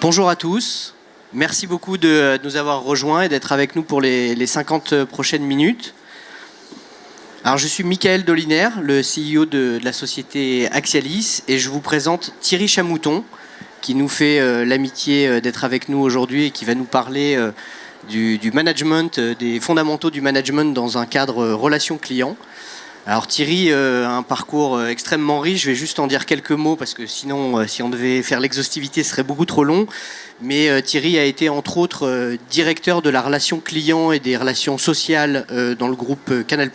Bonjour à tous, merci beaucoup de nous avoir rejoints et d'être avec nous pour les 50 prochaines minutes. Alors, je suis Michael Doliner, le CEO de la société Axialis, et je vous présente Thierry Chamouton, qui nous fait l'amitié d'être avec nous aujourd'hui et qui va nous parler du management, des fondamentaux du management dans un cadre relation client. Alors Thierry a un parcours extrêmement riche, je vais juste en dire quelques mots parce que sinon, si on devait faire l'exhaustivité, ce serait beaucoup trop long. Mais Thierry a été entre autres directeur de la relation client et des relations sociales dans le groupe Canal+.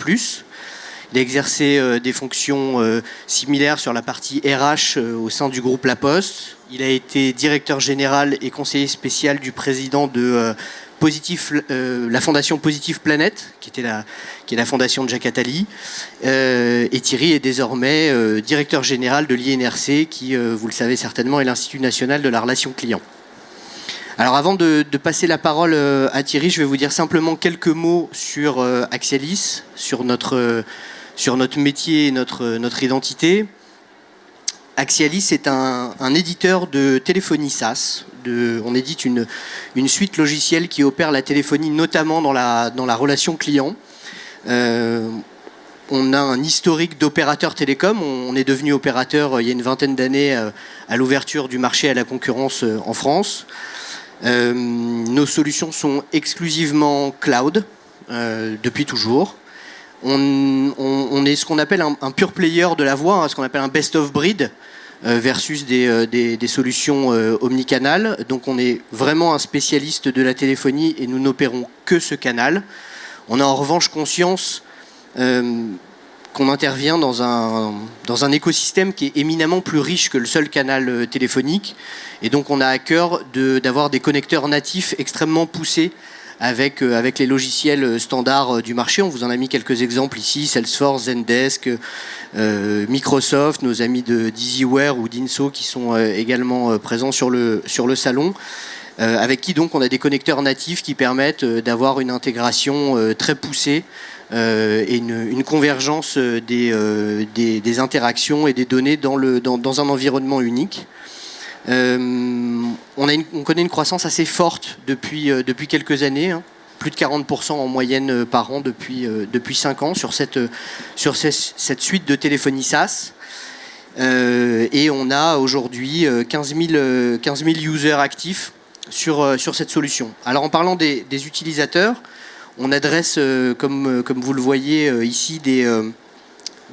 Il a exercé des fonctions similaires sur la partie RH au sein du groupe La Poste. Il a été directeur général et conseiller spécial du président de la fondation Positive Planète, qui est la fondation de Jacques Attali. Et Thierry est désormais directeur général de l'INRC, qui, vous le savez certainement, est l'Institut national de la relation client. Alors avant de passer la parole à Thierry, je vais vous dire simplement quelques mots sur Axialis, sur notre métier et notre identité. Axialis est un éditeur de téléphonie SaaS. On édite une suite logicielle qui opère la téléphonie, notamment dans la relation client. On a un historique d'opérateurs télécoms. On est devenu opérateur il y a une vingtaine d'années à l'ouverture du marché à la concurrence en France. Nos solutions sont exclusivement cloud depuis toujours. On est ce qu'on appelle un pure player de la voix, ce qu'on appelle un best of breed versus des solutions omnicanal. Donc on est vraiment un spécialiste de la téléphonie et nous n'opérons que ce canal. On a en revanche conscience qu'on intervient dans un écosystème qui est éminemment plus riche que le seul canal téléphonique. Et donc on a à cœur d'avoir des connecteurs natifs extrêmement poussés avec les logiciels standards du marché. On vous en a mis quelques exemples ici, Salesforce, Zendesk, Microsoft, nos amis de d'Easyware ou d'Inso qui sont également présents sur le salon, avec qui donc on a des connecteurs natifs qui permettent d'avoir une intégration très poussée et une convergence des interactions et des données dans un environnement unique. On connaît une croissance assez forte depuis quelques années, plus de 40% en moyenne par an depuis 5 ans sur cette suite de téléphonie SaaS. Et on a aujourd'hui 15 000 users actifs sur cette solution. Alors en parlant des utilisateurs, on adresse, comme vous le voyez ici,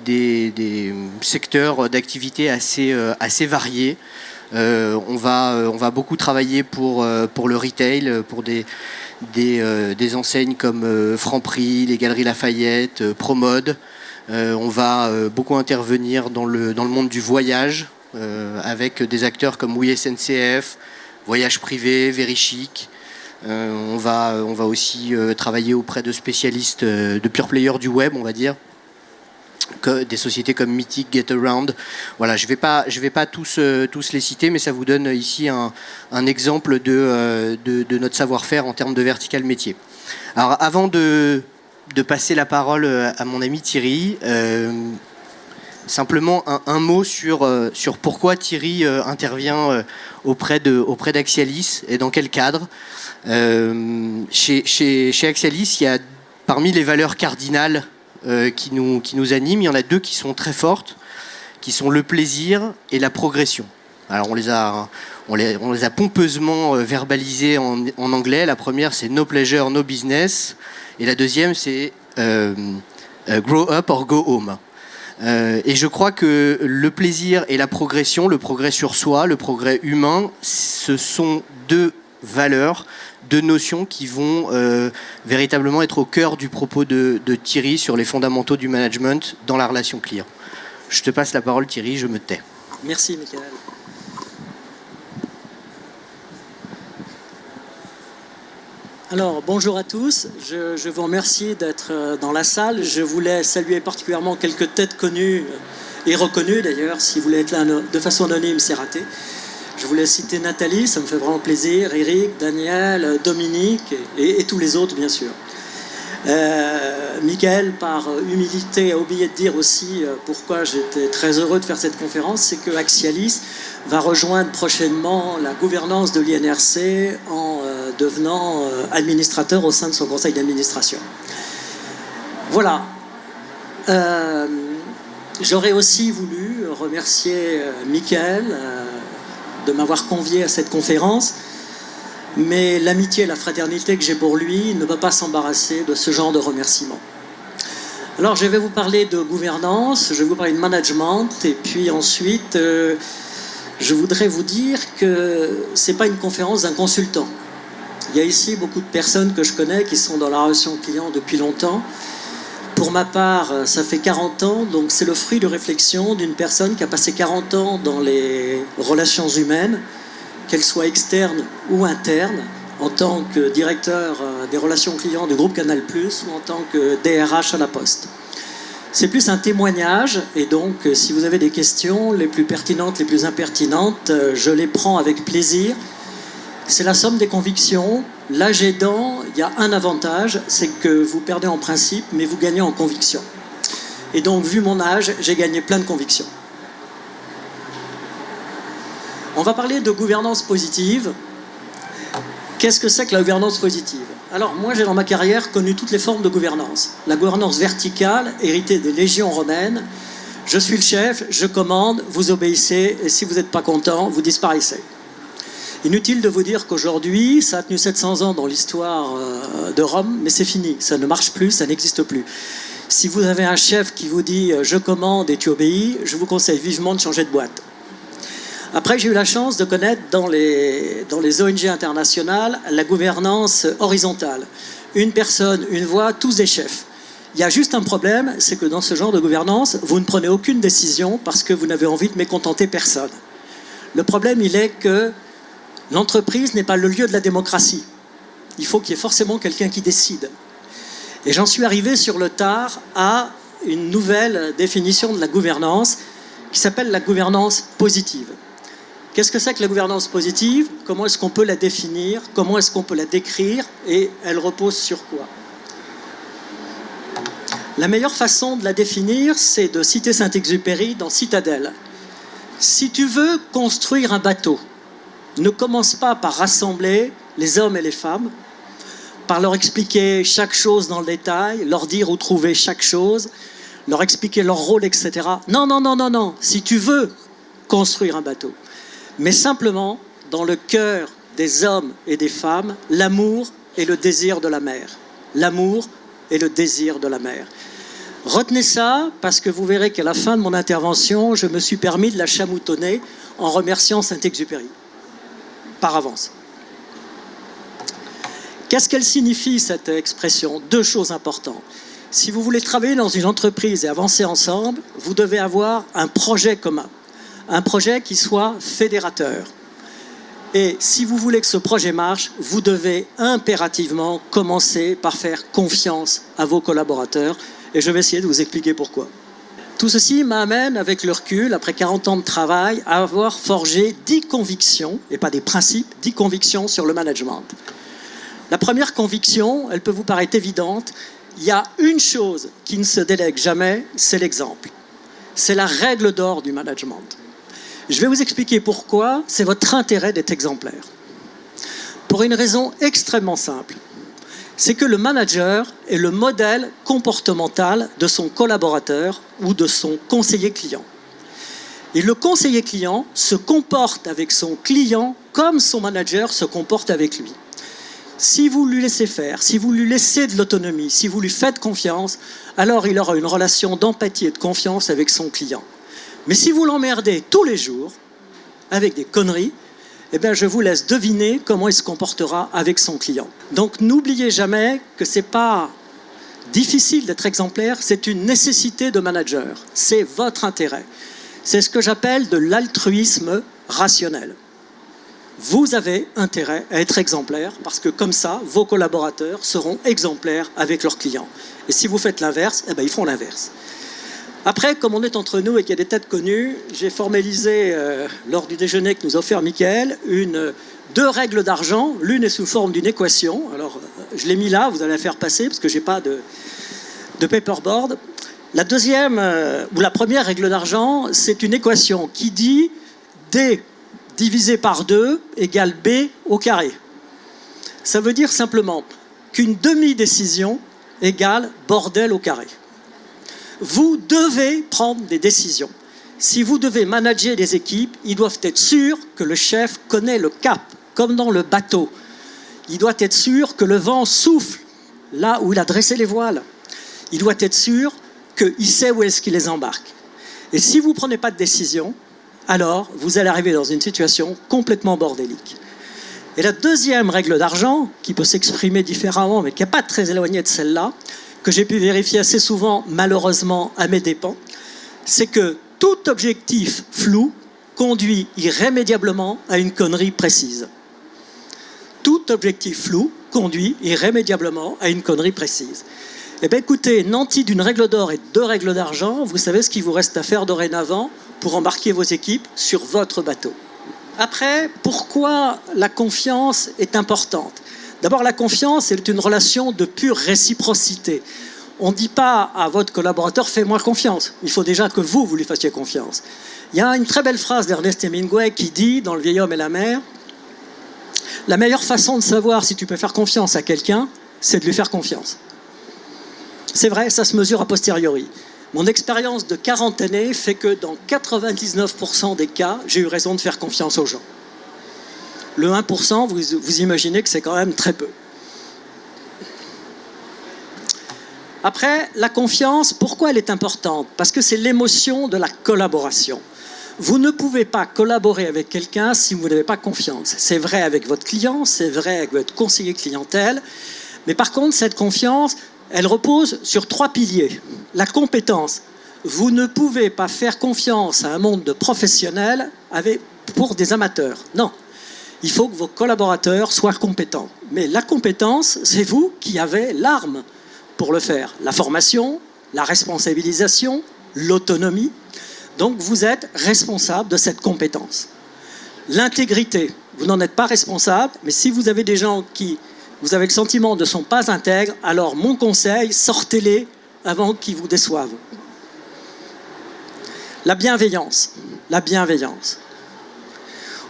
des secteurs d'activité assez variés. On va beaucoup travailler pour le retail, pour des enseignes comme Franprix, les Galeries Lafayette, Promode. On va beaucoup intervenir dans le monde du voyage avec des acteurs comme Oui SNCF, Voyage Privé, Verichic. On va aussi travailler auprès de spécialistes de pure players du web, on va dire, des sociétés comme Mythic, Getaround. Voilà, je vais pas tous les citer, mais ça vous donne ici un exemple de notre savoir-faire en termes de vertical métier. Alors avant de passer la parole à mon ami Thierry, simplement un mot sur pourquoi Thierry intervient auprès d'Axialis et dans quel cadre. Chez Axialis, il y a parmi les valeurs cardinales qui nous animent, il y en a 2 qui sont très fortes, qui sont le plaisir et la progression. Alors on les a pompeusement verbalisées en anglais. La première, c'est no pleasure, no business, et la deuxième, c'est grow up or go home. Et je crois que le plaisir et la progression, le progrès sur soi, le progrès humain, ce sont 2 valeurs, 2 notions qui vont véritablement être au cœur du propos de Thierry sur les fondamentaux du management dans la relation client. Je te passe la parole Thierry, je me tais. Merci Michael. Alors bonjour à tous, je vous remercie d'être dans la salle. Je voulais saluer particulièrement quelques têtes connues et reconnues d'ailleurs. Si vous voulez être là de façon anonyme, c'est raté. Je voulais citer Nathalie, ça me fait vraiment plaisir, Eric, Daniel, Dominique et tous les autres bien sûr. Michael, par humilité, a oublié de dire aussi pourquoi j'étais très heureux de faire cette conférence, c'est que Axialis va rejoindre prochainement la gouvernance de l'INRC en devenant administrateur au sein de son conseil d'administration. Voilà. J'aurais aussi voulu remercier Michael de m'avoir convié à cette conférence. Mais l'amitié et la fraternité que j'ai pour lui ne peut pas s'embarrasser de ce genre de remerciements. Alors je vais vous parler de gouvernance, je vais vous parler de management, et puis ensuite je voudrais vous dire que ce n'est pas une conférence d'un consultant. Il y a ici beaucoup de personnes que je connais qui sont dans la relation client depuis longtemps. Pour ma part, ça fait 40 ans, donc c'est le fruit de réflexion d'une personne qui a passé 40 ans dans les relations humaines, qu'elle soit externe ou interne, en tant que directeur des relations clients du groupe Canal+, ou en tant que DRH à la Poste. C'est plus un témoignage, et donc si vous avez des questions, les plus pertinentes, les plus impertinentes, je les prends avec plaisir. C'est la somme des convictions. L'âge aidant, il y a un avantage, c'est que vous perdez en principe, mais vous gagnez en conviction. Et donc, vu mon âge, j'ai gagné plein de convictions. On va parler de gouvernance positive. Qu'est-ce que c'est que la gouvernance positive? Alors, moi, j'ai dans ma carrière connu toutes les formes de gouvernance. La gouvernance verticale, héritée des légions romaines. Je suis le chef, je commande, vous obéissez, et si vous n'êtes pas content, vous disparaissez. Inutile de vous dire qu'aujourd'hui, ça a tenu 700 ans dans l'histoire de Rome, mais c'est fini, ça ne marche plus, ça n'existe plus. Si vous avez un chef qui vous dit « je commande et tu obéis », je vous conseille vivement de changer de boîte. Après, j'ai eu la chance de connaître dans les ONG internationales la gouvernance horizontale. Une personne, une voix, tous des chefs. Il y a juste un problème, c'est que dans ce genre de gouvernance, vous ne prenez aucune décision parce que vous n'avez envie de mécontenter personne. Le problème, il est que l'entreprise n'est pas le lieu de la démocratie. Il faut qu'il y ait forcément quelqu'un qui décide. Et j'en suis arrivé sur le tard à une nouvelle définition de la gouvernance qui s'appelle la gouvernance positive. Qu'est-ce que c'est que la gouvernance positive? Comment est-ce qu'on peut la définir? Comment est-ce qu'on peut la décrire? Et elle repose sur quoi? La meilleure façon de la définir, c'est de citer Saint-Exupéry dans Citadelle. Si tu veux construire un bateau, ne commence pas par rassembler les hommes et les femmes, par leur expliquer chaque chose dans le détail, leur dire où trouver chaque chose, leur expliquer leur rôle, etc. Non, non, non, non, non. Si tu veux construire un bateau, mais simplement dans le cœur des hommes et des femmes, l'amour et le désir de la mer. L'amour et le désir de la mer. Retenez ça parce que vous verrez qu'à la fin de mon intervention, je me suis permis de la chamoutonner en remerciant Saint-Exupéry. Par avance. Qu'est-ce qu'elle signifie, cette expression? Deux choses importantes. Si vous voulez travailler dans une entreprise et avancer ensemble, vous devez avoir un projet commun. Un projet qui soit fédérateur. Et si vous voulez que ce projet marche, vous devez impérativement commencer par faire confiance à vos collaborateurs. Et je vais essayer de vous expliquer pourquoi. Tout ceci m'amène, avec le recul, après 40 ans de travail, à avoir forgé 10 convictions, et pas des principes, 10 convictions sur le management. La première conviction, elle peut vous paraître évidente, il y a une chose qui ne se délègue jamais, c'est l'exemple. C'est la règle d'or du management. Je vais vous expliquer pourquoi c'est votre intérêt d'être exemplaire. Pour une raison extrêmement simple. C'est que le manager est le modèle comportemental de son collaborateur ou de son conseiller client. Et le conseiller client se comporte avec son client comme son manager se comporte avec lui. Si vous lui laissez faire, si vous lui laissez de l'autonomie, si vous lui faites confiance, alors il aura une relation d'empathie et de confiance avec son client. Mais si vous l'emmerdez tous les jours avec des conneries, eh bien, je vous laisse deviner comment il se comportera avec son client. Donc, n'oubliez jamais que ce n'est pas difficile d'être exemplaire, c'est une nécessité de manager. C'est votre intérêt. C'est ce que j'appelle de l'altruisme rationnel. Vous avez intérêt à être exemplaire parce que comme ça, vos collaborateurs seront exemplaires avec leurs clients. Et si vous faites l'inverse, eh bien, ils feront l'inverse. Après, comme on est entre nous et qu'il y a des têtes connues, j'ai formalisé, lors du déjeuner que nous a offert Michael, deux règles d'argent. L'une est sous forme d'une équation. Alors, je l'ai mis là, vous allez la faire passer parce que je n'ai pas de paperboard. La deuxième, ou la première règle d'argent, c'est une équation qui dit D divisé par 2 égale B au carré. Ça veut dire simplement qu'une demi-décision égale bordel au carré. Vous devez prendre des décisions. Si vous devez manager des équipes, ils doivent être sûrs que le chef connaît le cap, comme dans le bateau. Il doit être sûr que le vent souffle là où il a dressé les voiles. Il doit être sûr qu'il sait où est-ce qu'il les embarque. Et si vous ne prenez pas de décision, alors vous allez arriver dans une situation complètement bordélique. Et la deuxième règle d'argent, qui peut s'exprimer différemment, mais qui n'est pas très éloignée de celle-là, que j'ai pu vérifier assez souvent, malheureusement, à mes dépens, c'est que tout objectif flou conduit irrémédiablement à une connerie précise. Tout objectif flou conduit irrémédiablement à une connerie précise. Eh bien écoutez, nanti d'une règle d'or et 2 règles d'argent, vous savez ce qu'il vous reste à faire dorénavant pour embarquer vos équipes sur votre bateau. Après, pourquoi la confiance est importante? D'abord, la confiance est une relation de pure réciprocité. On ne dit pas à votre collaborateur « fais-moi confiance ». Il faut déjà que vous lui fassiez confiance. Il y a une très belle phrase d'Ernest Hemingway qui dit, dans Le vieil homme et la mer, « La meilleure façon de savoir si tu peux faire confiance à quelqu'un, c'est de lui faire confiance ». C'est vrai, ça se mesure a posteriori. Mon expérience de 40 années fait que dans 99% des cas, j'ai eu raison de faire confiance aux gens. Le 1%, vous imaginez que c'est quand même très peu. Après, la confiance, pourquoi elle est importante? Parce que c'est l'émotion de la collaboration. Vous ne pouvez pas collaborer avec quelqu'un si vous n'avez pas confiance. C'est vrai avec votre client, c'est vrai avec votre conseiller clientèle. Mais par contre, cette confiance, elle repose sur 3 piliers. La compétence. Vous ne pouvez pas faire confiance à un monde de professionnels pour des amateurs. Non. Il faut que vos collaborateurs soient compétents. Mais la compétence, c'est vous qui avez l'arme pour le faire. La formation, la responsabilisation, l'autonomie. Donc vous êtes responsable de cette compétence. L'intégrité. Vous n'en êtes pas responsable, mais si vous avez des gens qui, vous avez le sentiment ne sont pas intègres, alors mon conseil, sortez-les avant qu'ils vous déçoivent. La bienveillance. La bienveillance.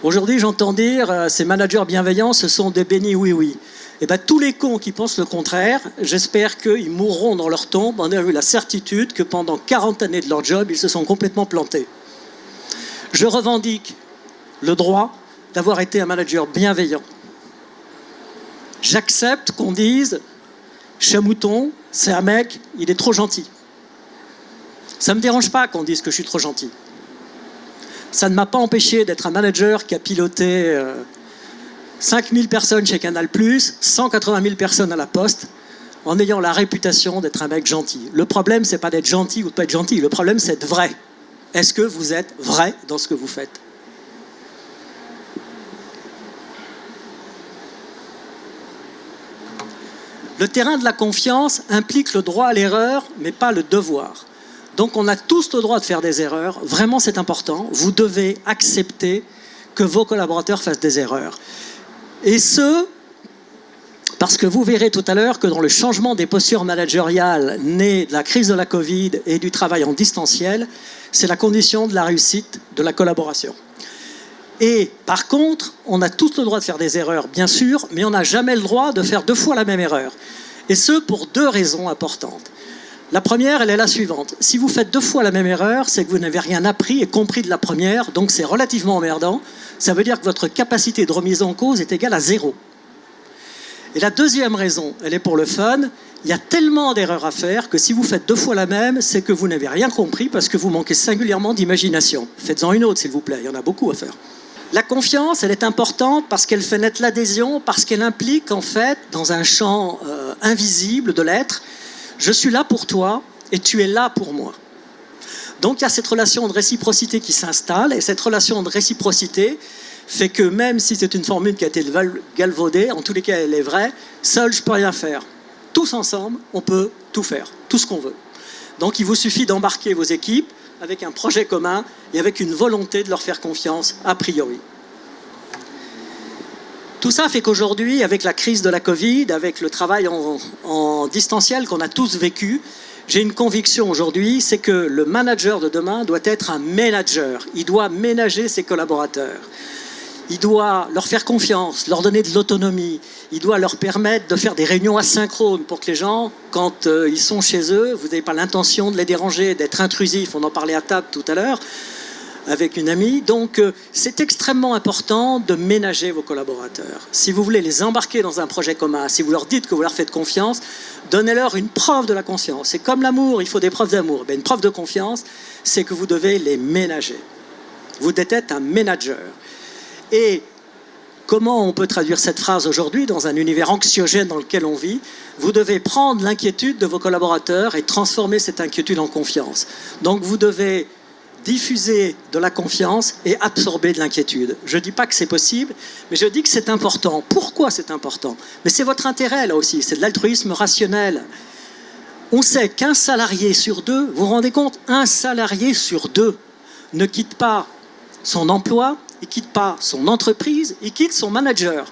Aujourd'hui, j'entends dire ces managers bienveillants, ce sont des bénis oui-oui. Eh bien, tous les cons qui pensent le contraire, j'espère qu'ils mourront dans leur tombe en ayant eu la certitude que pendant 40 années de leur job, ils se sont complètement plantés. Je revendique le droit d'avoir été un manager bienveillant. J'accepte qu'on dise « Chamouton, c'est un mec, il est trop gentil ». Ça ne me dérange pas qu'on dise que je suis trop gentil. Ça ne m'a pas empêché d'être un manager qui a piloté 5000 personnes chez Canal+, 180 000 personnes à la Poste, en ayant la réputation d'être un mec gentil. Le problème, c'est pas d'être gentil ou de pas être gentil. Le problème, c'est d'être vrai. Est-ce que vous êtes vrai dans ce que vous faites? Le terrain de la confiance implique le droit à l'erreur, mais pas le devoir. Donc on a tous le droit de faire des erreurs. Vraiment, c'est important. Vous devez accepter que vos collaborateurs fassent des erreurs. Et ce, parce que vous verrez tout à l'heure que dans le changement des postures managériales nées de la crise de la Covid et du travail en distanciel, c'est la condition de la réussite de la collaboration. Et par contre, on a tous le droit de faire des erreurs, bien sûr, mais on n'a jamais le droit de faire 2 fois la même erreur. Et ce, pour 2 raisons importantes. La première, elle est la suivante. Si vous faites 2 fois la même erreur, c'est que vous n'avez rien appris et compris de la première, donc c'est relativement emmerdant. Ça veut dire que votre capacité de remise en cause est égale à 0. Et la deuxième raison, elle est pour le fun. Il y a tellement d'erreurs à faire que si vous faites 2 fois la même, c'est que vous n'avez rien compris parce que vous manquez singulièrement d'imagination. Faites-en une autre, s'il vous plaît, il y en a beaucoup à faire. La confiance, elle est importante parce qu'elle fait naître l'adhésion, parce qu'elle implique, en fait, dans un champ invisible de l'être, je suis là pour toi et tu es là pour moi. Donc il y a cette relation de réciprocité qui s'installe, et cette relation de réciprocité fait que même si c'est une formule qui a été galvaudée, en tous les cas elle est vraie, seul je ne peux rien faire. Tous ensemble, on peut tout faire, tout ce qu'on veut. Donc il vous suffit d'embarquer vos équipes avec un projet commun et avec une volonté de leur faire confiance a priori. Tout ça fait qu'aujourd'hui, avec la crise de la Covid, avec le travail en distanciel qu'on a tous vécu, j'ai une conviction aujourd'hui, c'est que le manager de demain doit être un manager. Il doit ménager ses collaborateurs. Il doit leur faire confiance, leur donner de l'autonomie. Il doit leur permettre de faire des réunions asynchrones pour que les gens, quand ils sont chez eux, vous n'avez pas l'intention de les déranger, d'être intrusif. On en parlait à table tout à l'heure avec une amie. Donc, c'est extrêmement important de ménager vos collaborateurs. Si vous voulez les embarquer dans un projet commun, si vous leur dites que vous leur faites confiance, donnez-leur une preuve de la confiance. C'est comme l'amour, il faut des preuves d'amour. Une preuve de confiance, c'est que vous devez les ménager. Vous devez être un manager. Et comment on peut traduire cette phrase aujourd'hui dans un univers anxiogène dans lequel on vit? Vous devez prendre l'inquiétude de vos collaborateurs et transformer cette inquiétude en confiance. Donc vous devez diffuser de la confiance et absorber de l'inquiétude. Je ne dis pas que c'est possible, mais je dis que c'est important. Pourquoi c'est important? Mais c'est votre intérêt là aussi, c'est de l'altruisme rationnel. On sait qu'un salarié sur deux, vous vous rendez compte, un salarié sur deux ne quitte pas son emploi, il ne quitte pas son entreprise, il quitte son manager.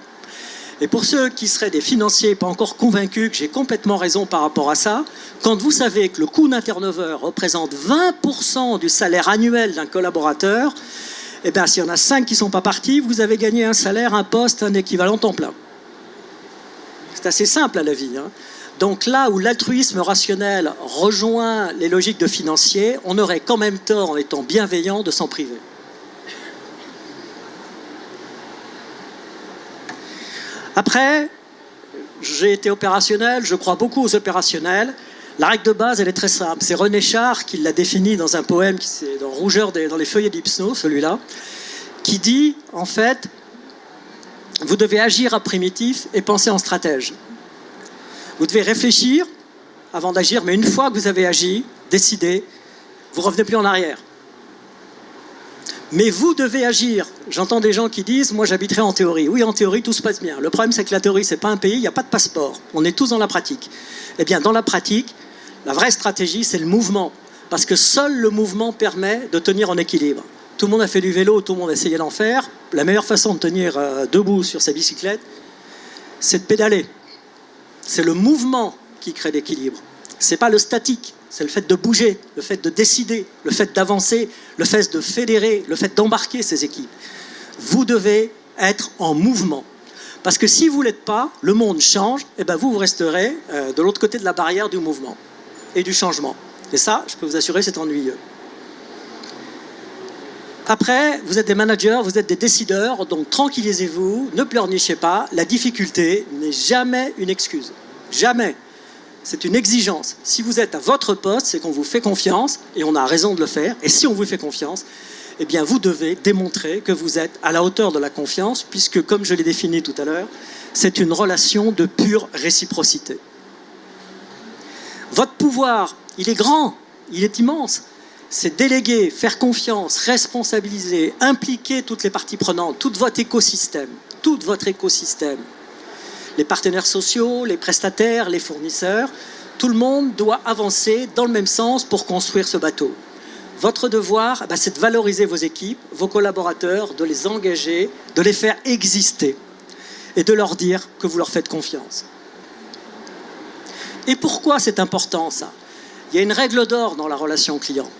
Et pour ceux qui seraient des financiers pas encore convaincus que j'ai complètement raison par rapport à ça, quand vous savez que le coût d'un turnover représente 20% du salaire annuel d'un collaborateur, eh bien, s'il y en a 5 qui ne sont pas partis, vous avez gagné un salaire, un poste, un équivalent temps plein. C'est assez simple à la vie, hein. Donc là où l'altruisme rationnel rejoint les logiques de financiers, on aurait quand même tort, en étant bienveillant, de s'en priver. Après, j'ai été opérationnel, je crois beaucoup aux opérationnels. La règle de base, elle est très simple. C'est René Char qui l'a définie dans un poème, c'est dans Rougeur dans les feuillets d'Hypsno, celui-là, qui dit, en fait, vous devez agir à primitif et penser en stratège. Vous devez réfléchir avant d'agir, mais une fois que vous avez agi, décidé, vous ne revenez plus en arrière. Mais vous devez agir. J'entends des gens qui disent « moi j'habiterai en théorie ». Oui, en théorie, tout se passe bien. Le problème, c'est que la théorie, ce n'est pas un pays, il n'y a pas de passeport. On est tous dans la pratique. Eh bien, dans la pratique, la vraie stratégie, c'est le mouvement. Parce que seul le mouvement permet de tenir en équilibre. Tout le monde a fait du vélo, tout le monde a essayé d'en faire. La meilleure façon de tenir debout sur sa bicyclette, c'est de pédaler. C'est le mouvement qui crée l'équilibre. Ce n'est pas le statique. C'est le fait de bouger, le fait de décider, le fait d'avancer, le fait de fédérer, le fait d'embarquer ces équipes. Vous devez être en mouvement. Parce que si vous ne l'êtes pas, le monde change, et ben vous resterez de l'autre côté de la barrière du mouvement et du changement. Et ça, je peux vous assurer, c'est ennuyeux. Après, vous êtes des managers, vous êtes des décideurs, donc tranquillisez-vous, ne pleurnichez pas. La difficulté n'est jamais une excuse. Jamais. C'est une exigence. Si vous êtes à votre poste, c'est qu'on vous fait confiance, et on a raison de le faire. Et si on vous fait confiance, eh bien vous devez démontrer que vous êtes à la hauteur de la confiance, puisque, comme je l'ai défini tout à l'heure, c'est une relation de pure réciprocité. Votre pouvoir, il est grand, il est immense. C'est déléguer, faire confiance, responsabiliser, impliquer toutes les parties prenantes, tout votre écosystème. Les partenaires sociaux, les prestataires, les fournisseurs, tout le monde doit avancer dans le même sens pour construire ce bateau. Votre devoir, c'est de valoriser vos équipes, vos collaborateurs, de les engager, de les faire exister et de leur dire que vous leur faites confiance. Et pourquoi c'est important ça? Il y a une règle d'or dans la relation client.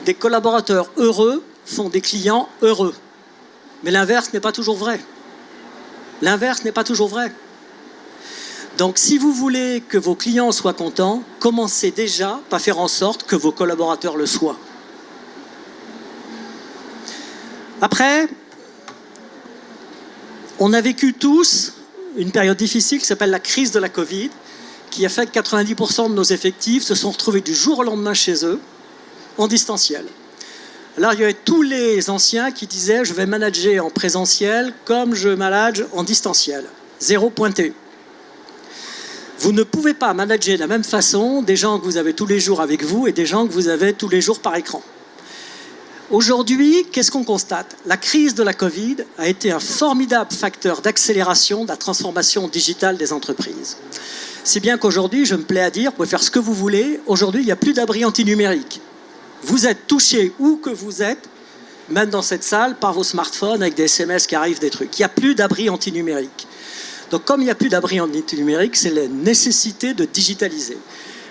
Des collaborateurs heureux font des clients heureux. Mais l'inverse n'est pas toujours vrai. Donc, si vous voulez que vos clients soient contents, commencez déjà par faire en sorte que vos collaborateurs le soient. Après, on a vécu tous une période difficile qui s'appelle la crise de la Covid, qui a fait que 90% de nos effectifs se sont retrouvés du jour au lendemain chez eux, en distanciel. Alors, il y avait tous les anciens qui disaient « je vais manager en présentiel comme je manage en distanciel ». Zéro pointé. Vous ne pouvez pas manager de la même façon des gens que vous avez tous les jours avec vous et des gens que vous avez tous les jours par écran. Aujourd'hui, qu'est-ce qu'on constate? La crise de la Covid a été un formidable facteur d'accélération de la transformation digitale des entreprises. Si bien qu'aujourd'hui, je me plais à dire, vous pouvez faire ce que vous voulez, aujourd'hui, il n'y a plus d'abri antinumérique. Vous êtes touché où que vous êtes, même dans cette salle, par vos smartphones, avec des SMS qui arrivent, des trucs. Il n'y a plus d'abri antinumérique. Donc comme il n'y a plus d'abri antinumérique, c'est la nécessité de digitaliser.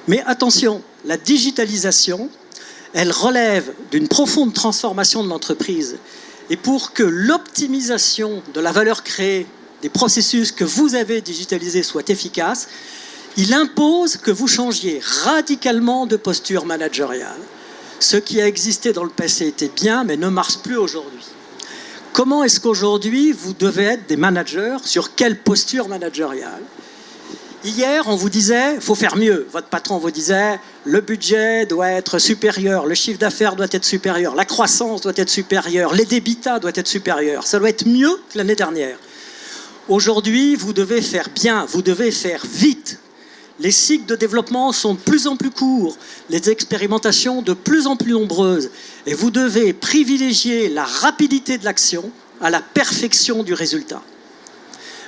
Mais attention, la digitalisation, elle relève d'une profonde transformation de l'entreprise. Et pour que l'optimisation de la valeur créée des processus que vous avez digitalisés soit efficace, il impose que vous changiez radicalement de posture managériale. Ce qui a existé dans le passé était bien, mais ne marche plus aujourd'hui. Comment est-ce qu'aujourd'hui, vous devez être des managers? Sur quelle posture managériale? Hier, on vous disait, il faut faire mieux. Votre patron vous disait, le budget doit être supérieur, le chiffre d'affaires doit être supérieur, la croissance doit être supérieure, les débitats doivent être supérieurs. Ça doit être mieux que l'année dernière. Aujourd'hui, vous devez faire bien, vous devez faire vite. Les cycles de développement sont de plus en plus courts, les expérimentations de plus en plus nombreuses. Et vous devez privilégier la rapidité de l'action à la perfection du résultat.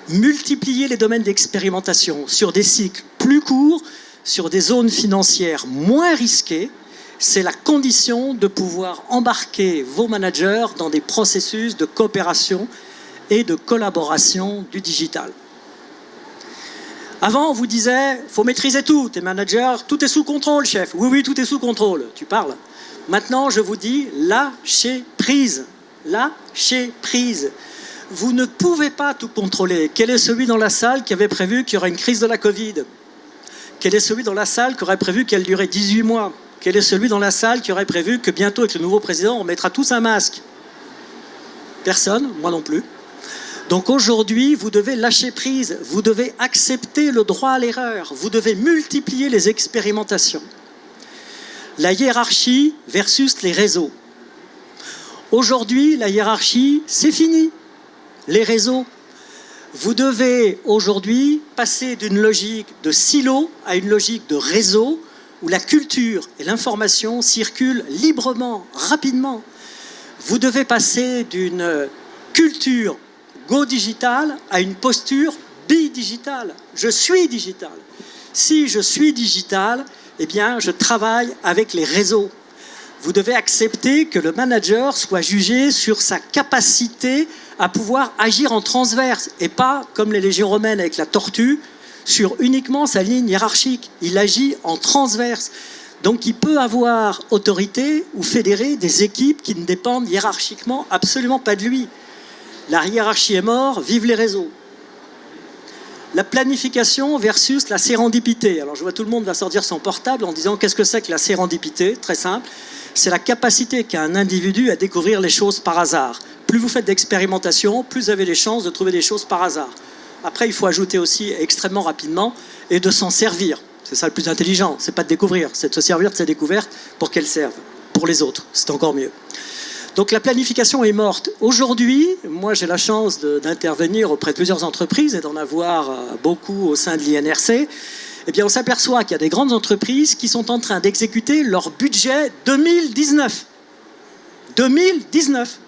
Multiplier les domaines d'expérimentation sur des cycles plus courts, sur des zones financières moins risquées, c'est la condition de pouvoir embarquer vos managers dans des processus de coopération et de collaboration du digital. Avant, on vous disait, il faut maîtriser tout, tes managers, tout est sous contrôle, chef. Oui, oui, tout est sous contrôle, tu parles. Maintenant, je vous dis, lâchez prise. Lâchez prise. Vous ne pouvez pas tout contrôler. Quel est celui dans la salle qui avait prévu qu'il y aurait une crise de la Covid? Quel est celui dans la salle qui aurait prévu qu'elle durait 18 mois? Quel est celui dans la salle qui aurait prévu que bientôt, avec le nouveau président, on mettra tous un masque? Personne, moi non plus. Donc aujourd'hui, vous devez lâcher prise, vous devez accepter le droit à l'erreur, vous devez multiplier les expérimentations. La hiérarchie versus les réseaux. Aujourd'hui, la hiérarchie, c'est fini. Les réseaux. Vous devez aujourd'hui passer d'une logique de silo à une logique de réseau où la culture et l'information circulent librement, rapidement. Vous devez passer d'une culture go digital à une posture bi-digital. Je suis digital. Si je suis digital, eh bien, je travaille avec les réseaux. Vous devez accepter que le manager soit jugé sur sa capacité à pouvoir agir en transverse et pas, comme les légions romaines avec la tortue, sur uniquement sa ligne hiérarchique. Il agit en transverse. Donc il peut avoir autorité ou fédérer des équipes qui ne dépendent hiérarchiquement absolument pas de lui. La hiérarchie est morte, vive les réseaux. La planification versus la sérendipité. Alors je vois tout le monde va sortir son portable en disant qu'est-ce que c'est que la sérendipité? Très simple, c'est la capacité qu'a un individu à découvrir les choses par hasard. Plus vous faites d'expérimentation, plus vous avez les chances de trouver des choses par hasard. Après, il faut ajouter aussi extrêmement rapidement et de s'en servir. C'est ça le plus intelligent, c'est pas de découvrir, c'est de se servir de ces découvertes pour qu'elles servent. Pour les autres, c'est encore mieux. Donc la planification est morte. Aujourd'hui, moi j'ai la chance d'intervenir auprès de plusieurs entreprises et d'en avoir beaucoup au sein de l'INRC. Eh bien on s'aperçoit qu'il y a des grandes entreprises qui sont en train d'exécuter leur budget 2019. 2019.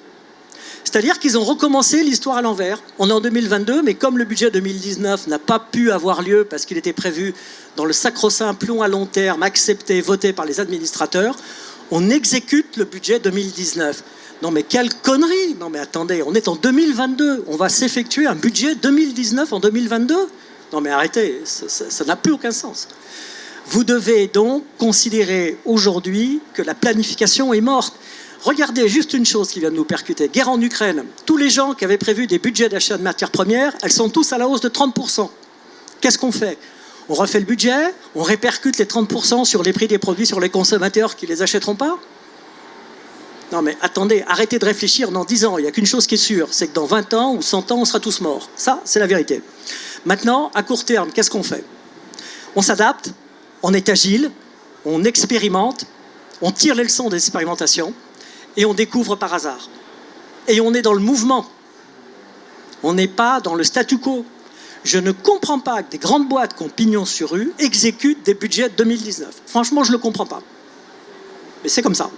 C'est-à-dire qu'ils ont recommencé l'histoire à l'envers. On est en 2022, mais comme le budget 2019 n'a pas pu avoir lieu parce qu'il était prévu dans le sacro-saint plan à long terme, accepté, voté par les administrateurs, on exécute le budget 2019. Non mais quelle connerie! Non mais attendez, on est en 2022, on va s'effectuer un budget 2019 en 2022? Non mais arrêtez, ça n'a plus aucun sens. Vous devez donc considérer aujourd'hui que la planification est morte. Regardez juste une chose qui vient de nous percuter. Guerre en Ukraine. Tous les gens qui avaient prévu des budgets d'achat de matières premières, elles sont tous à la hausse de 30%. Qu'est-ce qu'on fait? On refait le budget, on répercute les 30% sur les prix des produits sur les consommateurs qui ne les achèteront pas? Non mais attendez, arrêtez de réfléchir dans 10 ans. Il n'y a qu'une chose qui est sûre, c'est que dans 20 ans ou 100 ans, on sera tous morts. Ça, c'est la vérité. Maintenant, à court terme, qu'est-ce qu'on fait? On s'adapte, on est agile, on expérimente, on tire les leçons des expérimentations et on découvre par hasard. Et on est dans le mouvement. On n'est pas dans le statu quo. Je ne comprends pas que des grandes boîtes qui ont pignon sur rue exécutent des budgets 2019. Franchement, je ne le comprends pas. Mais c'est comme ça.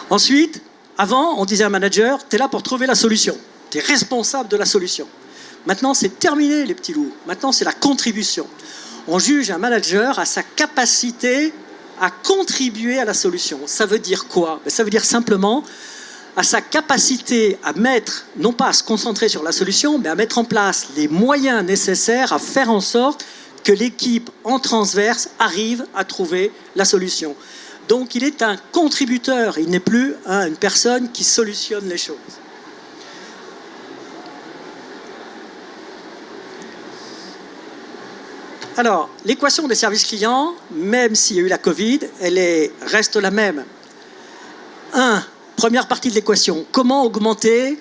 Ensuite, avant, on disait à un manager, tu es là pour trouver la solution. Tu es responsable de la solution. Maintenant, c'est terminé, les petits loups. Maintenant, c'est la contribution. On juge un manager à sa capacité à contribuer à la solution. Ça veut dire quoi? Ça veut dire simplement à sa capacité à mettre, non pas à se concentrer sur la solution, mais à mettre en place les moyens nécessaires à faire en sorte que l'équipe en transverse arrive à trouver la solution. Donc il est un contributeur, il n'est plus une personne qui solutionne les choses. Alors, l'équation des services clients, même s'il y a eu la Covid, reste la même. Première partie de l'équation, comment augmenter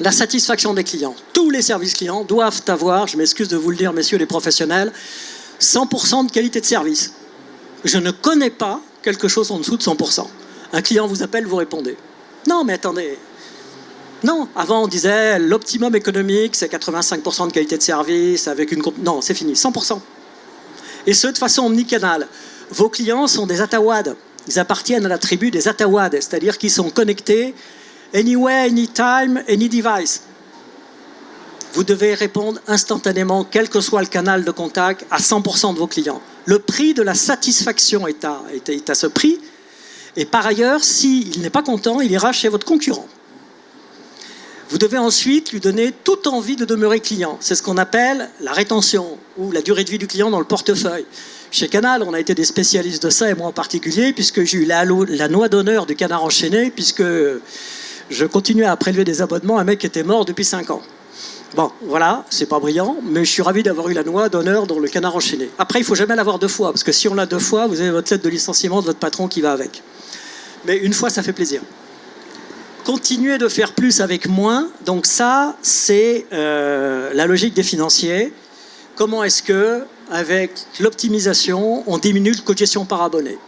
la satisfaction des clients? Tous les services clients doivent avoir, je m'excuse de vous le dire, messieurs les professionnels, 100% de qualité de service. Je ne connais pas quelque chose en dessous de 100%. Un client vous appelle, vous répondez. Non, mais attendez. Non, avant on disait l'optimum économique, c'est 85% de qualité de service avec une... Non, c'est fini, 100%. Et ce, de façon omnicanale. Vos clients sont des Atawad. Ils appartiennent à la tribu des Atawad, c'est-à-dire qu'ils sont connectés anywhere, anytime, any device. Vous devez répondre instantanément, quel que soit le canal de contact, à 100% de vos clients. Le prix de la satisfaction est à ce prix. Et par ailleurs, s'il n'est pas content, il ira chez votre concurrent. Vous devez ensuite lui donner toute envie de demeurer client. C'est ce qu'on appelle la rétention ou la durée de vie du client dans le portefeuille. Chez Canal, on a été des spécialistes de ça, et moi en particulier, puisque j'ai eu la noix d'honneur du canard enchaîné, puisque je continuais à prélever des abonnements à un mec qui était mort depuis 5 ans. Bon, voilà, c'est pas brillant, mais je suis ravi d'avoir eu la noix d'honneur dans le canard enchaîné. Après, il ne faut jamais l'avoir 2 fois, parce que si on l'a 2 fois, vous avez votre lettre de licenciement de votre patron qui va avec. Mais une fois, ça fait plaisir. Continuer de faire plus avec moins, donc ça, c'est la logique des financiers. Comment est-ce que, avec l'optimisation, on diminue le coût de gestion par abonné?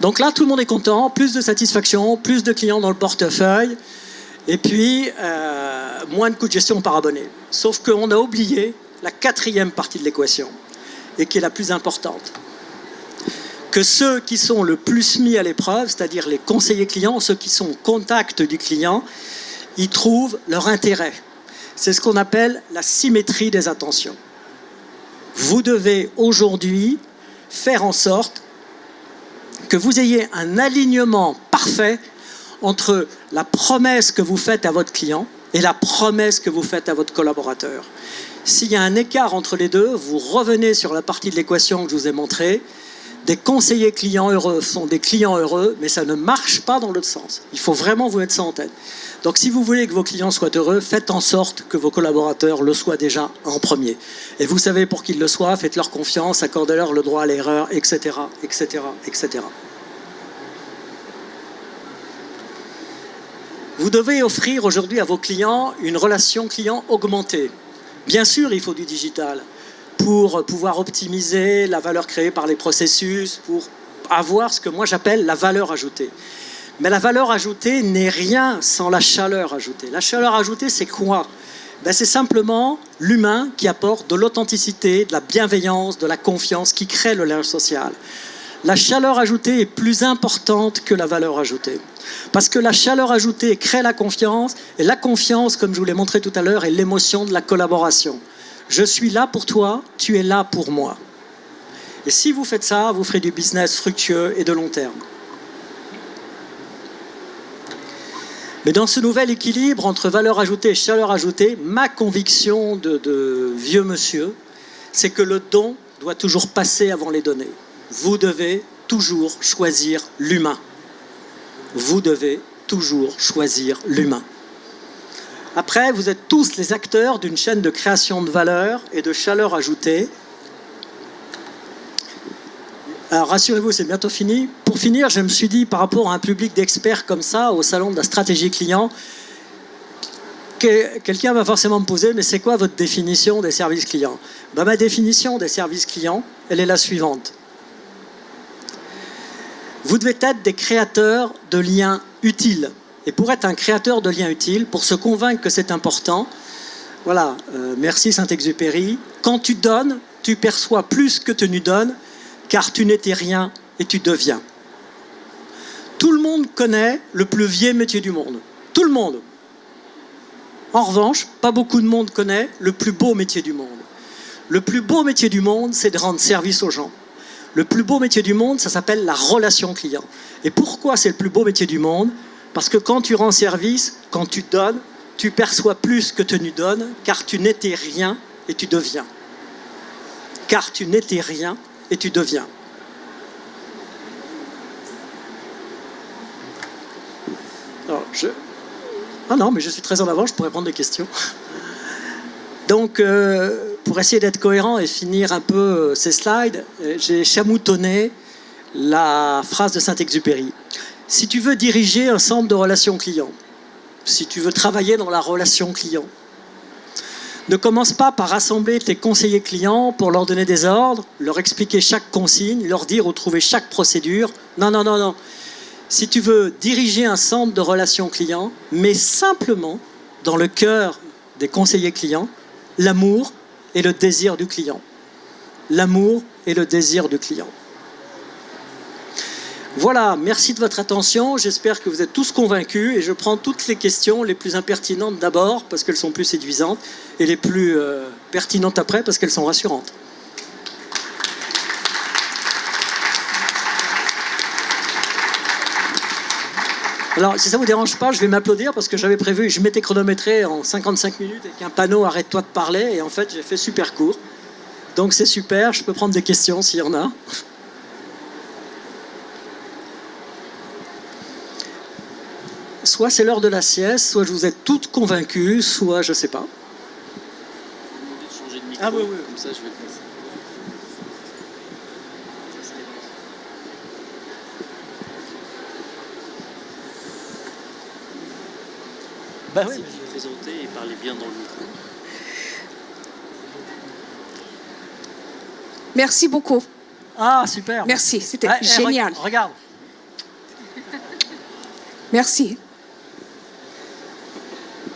Donc là, tout le monde est content, plus de satisfaction, plus de clients dans le portefeuille, et puis moins de coût de gestion par abonné. Sauf qu'on a oublié la 4e partie de l'équation, et qui est la plus importante. Que ceux qui sont le plus mis à l'épreuve, c'est-à-dire les conseillers clients, ceux qui sont au contact du client, ils trouvent leur intérêt. C'est ce qu'on appelle la symétrie des attentions. Vous devez aujourd'hui faire en sorte que vous ayez un alignement parfait entre la promesse que vous faites à votre client et la promesse que vous faites à votre collaborateur. S'il y a un écart entre les deux, vous revenez sur la partie de l'équation que je vous ai montrée. Des conseillers clients heureux sont des clients heureux, mais ça ne marche pas dans l'autre sens. Il faut vraiment vous mettre ça en tête. Donc si vous voulez que vos clients soient heureux, faites en sorte que vos collaborateurs le soient déjà en premier. Et vous savez pour qu'ils le soient, faites-leur confiance, accordez-leur le droit à l'erreur, etc., etc., etc. Vous devez offrir aujourd'hui à vos clients une relation client augmentée. Bien sûr, il faut du digital pour pouvoir optimiser la valeur créée par les processus, pour avoir ce que moi j'appelle la valeur ajoutée. Mais la valeur ajoutée n'est rien sans la chaleur ajoutée. La chaleur ajoutée, c'est quoi? C'est simplement l'humain qui apporte de l'authenticité, de la bienveillance, de la confiance, qui crée le lien social. La chaleur ajoutée est plus importante que la valeur ajoutée. Parce que la chaleur ajoutée crée la confiance, et la confiance, comme je vous l'ai montré tout à l'heure, est l'émotion de la collaboration. Je suis là pour toi, tu es là pour moi. Et si vous faites ça, vous ferez du business fructueux et de long terme. Mais dans ce nouvel équilibre entre valeur ajoutée et chaleur ajoutée, ma conviction de vieux monsieur, c'est que le don doit toujours passer avant les données. Vous devez toujours choisir l'humain. Vous devez toujours choisir l'humain. Après, vous êtes tous les acteurs d'une chaîne de création de valeur et de chaleur ajoutée. Alors rassurez-vous, c'est bientôt fini. Pour finir, je me suis dit, par rapport à un public d'experts comme ça, au salon de la stratégie client, quelqu'un va forcément me poser, mais c'est quoi votre définition des services clients? Ma définition des services clients, elle est la suivante. Vous devez être des créateurs de liens utiles. Et pour être un créateur de liens utiles, pour se convaincre que c'est important, voilà, merci Saint-Exupéry, quand tu donnes, tu perçois plus que tu ne donnes, car tu n'étais rien et tu deviens. Tout le monde connaît le plus vieux métier du monde. Tout le monde. En revanche, pas beaucoup de monde connaît le plus beau métier du monde. Le plus beau métier du monde, c'est de rendre service aux gens. Le plus beau métier du monde, ça s'appelle la relation client. Et pourquoi c'est le plus beau métier du monde? Parce que quand tu rends service, quand tu donnes, tu perçois plus que tu ne donnes, car tu n'étais rien et tu deviens. Car tu n'étais rien et tu deviens. Alors, Ah non, mais je suis très en avant, je pourrais prendre des questions. Donc, pour essayer d'être cohérent et finir un peu ces slides, j'ai chamoutonné la phrase de Saint-Exupéry. Si tu veux diriger un centre de relations clients, si tu veux travailler dans la relation client, ne commence pas par rassembler tes conseillers clients pour leur donner des ordres, leur expliquer chaque consigne, leur dire où trouver chaque procédure. Non, non, non, non. Si tu veux diriger un centre de relations clients, mets simplement dans le cœur des conseillers clients l'amour et le désir du client. L'amour et le désir du client. Voilà, merci de votre attention. J'espère que vous êtes tous convaincus et je prends toutes les questions les plus impertinentes d'abord parce qu'elles sont plus séduisantes et les plus pertinentes après parce qu'elles sont rassurantes. Alors, si ça ne vous dérange pas, je vais m'applaudir parce que j'avais prévu, je m'étais chronométré en 55 minutes avec un panneau « Arrête-toi de parler » et en fait, j'ai fait super court. Donc, c'est super, je peux prendre des questions s'il y en a. Soit c'est l'heure de la sieste, soit je vous ai toutes convaincues, soit je ne sais pas. Changer de micro, ah oui, oui. Comme ça, je vais te passer. Bah oui. Si vous présentez et parlez bien dans le micro. Merci beaucoup. Ah, super. Merci, c'était Ah, génial. Regarde. Merci.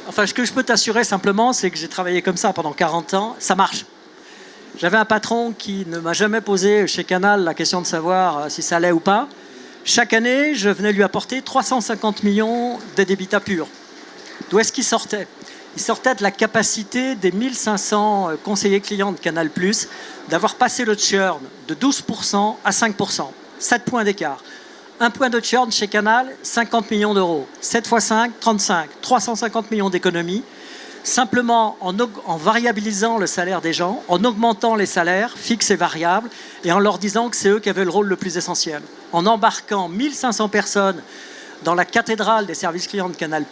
Enfin, ce que je peux t'assurer simplement, c'est que j'ai travaillé comme ça pendant 40 ans. Ça marche. J'avais un patron qui ne m'a jamais posé chez Canal la question de savoir si ça allait ou pas. Chaque année, je venais lui apporter 350 millions d'EDIBITDA purs. D'où est-ce qu'il sortait? Il sortait de la capacité des 1500 conseillers clients de Canal+, d'avoir passé le churn de 12% à 5%. 7 points d'écart. Un point de churn chez Canal, 50 millions d'euros. 7 x 5, 35. 350 millions d'économies. Simplement en variabilisant le salaire des gens, en augmentant les salaires fixes et variables, et en leur disant que c'est eux qui avaient le rôle le plus essentiel. En embarquant 1500 personnes dans la cathédrale des services clients de Canal+,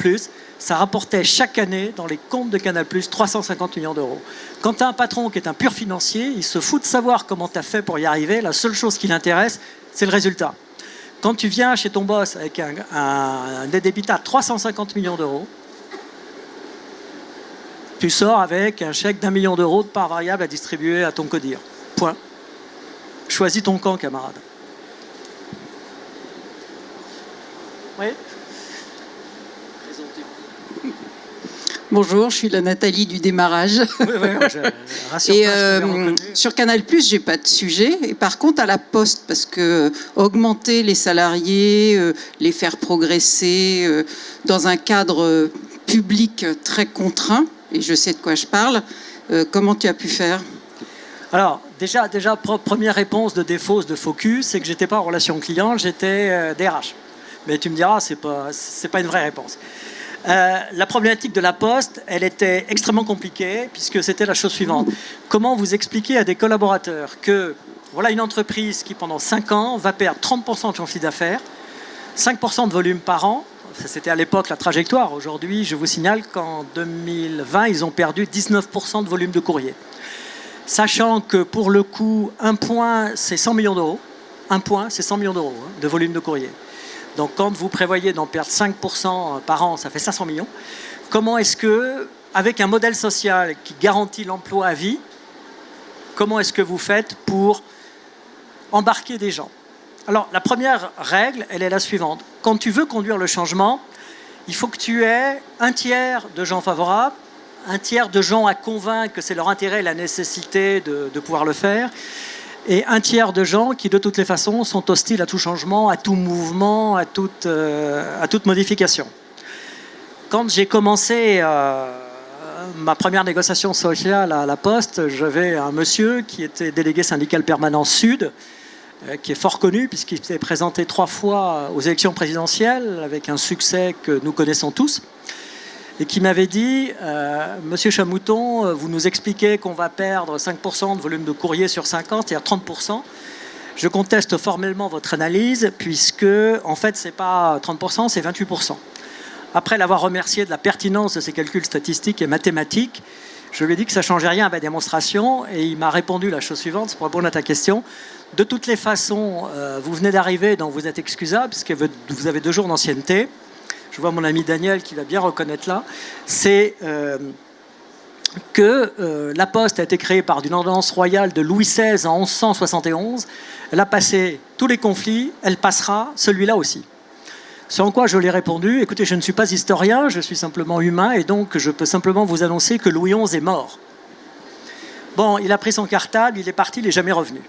ça rapportait chaque année, dans les comptes de Canal+, 350 millions d'euros. Quand tu as un patron qui est un pur financier, il se fout de savoir comment tu as fait pour y arriver. La seule chose qui l'intéresse, c'est le résultat. Quand tu viens chez ton boss avec un EDIBITDA de 350 millions d'euros, tu sors avec un chèque d'1 million d'euros de part variable à distribuer à ton codir. Point. Choisis ton camp, camarade. Oui. Bonjour, je suis la Nathalie du démarrage. Oui, Et sur Canal+, j'ai pas de sujet. Et par contre, à la Poste, parce que augmenter les salariés, les faire progresser dans un cadre public très contraint, et je sais de quoi je parle, comment tu as pu faire? Alors, déjà, première réponse de défausse de focus, c'est que j'étais pas en relation client, j'étais DRH. Mais tu me diras, c'est pas une vraie réponse. La problématique de la Poste, elle était extrêmement compliquée puisque c'était la chose suivante. Comment vous expliquer à des collaborateurs que voilà une entreprise qui pendant 5 ans va perdre 30% de son chiffre d'affaires, 5% de volume par an, c'était à l'époque la trajectoire. Aujourd'hui, je vous signale qu'en 2020, ils ont perdu 19% de volume de courrier. Sachant que pour le coup, un point, c'est 100 millions d'euros. Un point, c'est 100 millions d'euros de volume de courrier. Donc, quand vous prévoyez d'en perdre 5% par an, ça fait 500 millions. Comment est-ce que, avec un modèle social qui garantit l'emploi à vie, comment est-ce que vous faites pour embarquer des gens? Alors, la première règle, elle est la suivante. Quand tu veux conduire le changement, il faut que tu aies un tiers de gens favorables, un tiers de gens à convaincre que c'est leur intérêt et la nécessité de pouvoir le faire, et un tiers de gens qui, de toutes les façons, sont hostiles à tout changement, à tout mouvement, à toute modification. Quand j'ai commencé ma première négociation sociale à la Poste, j'avais un monsieur qui était délégué syndical permanent Sud qui est fort connu puisqu'il s'est présenté 3 fois aux élections présidentielles avec un succès que nous connaissons tous, et qui m'avait dit Monsieur Chamouton, vous nous expliquez qu'on va perdre 5% de volume de courrier sur 5 ans, c'est-à-dire 30%. Je conteste formellement votre analyse puisque, en fait, ce n'est pas 30%, c'est 28%. Après l'avoir remercié de la pertinence de ses calculs statistiques et mathématiques, je lui ai dit que ça ne changeait rien à ma démonstration et il m'a répondu la chose suivante, c'est pour répondre à ta question. De toutes les façons, vous venez d'arriver, donc vous êtes excusable, puisque vous avez 2 jours d'ancienneté. Je vois mon ami Daniel qui va bien reconnaître là. C'est que la Poste a été créée par une ordonnance royale de Louis XVI en 1171. Elle a passé tous les conflits, elle passera celui-là aussi. Ce en quoi je lui ai répondu, écoutez, je ne suis pas historien, je suis simplement humain, et donc je peux simplement vous annoncer que Louis XI est mort. Bon, il a pris son cartable, il est parti, il n'est jamais revenu.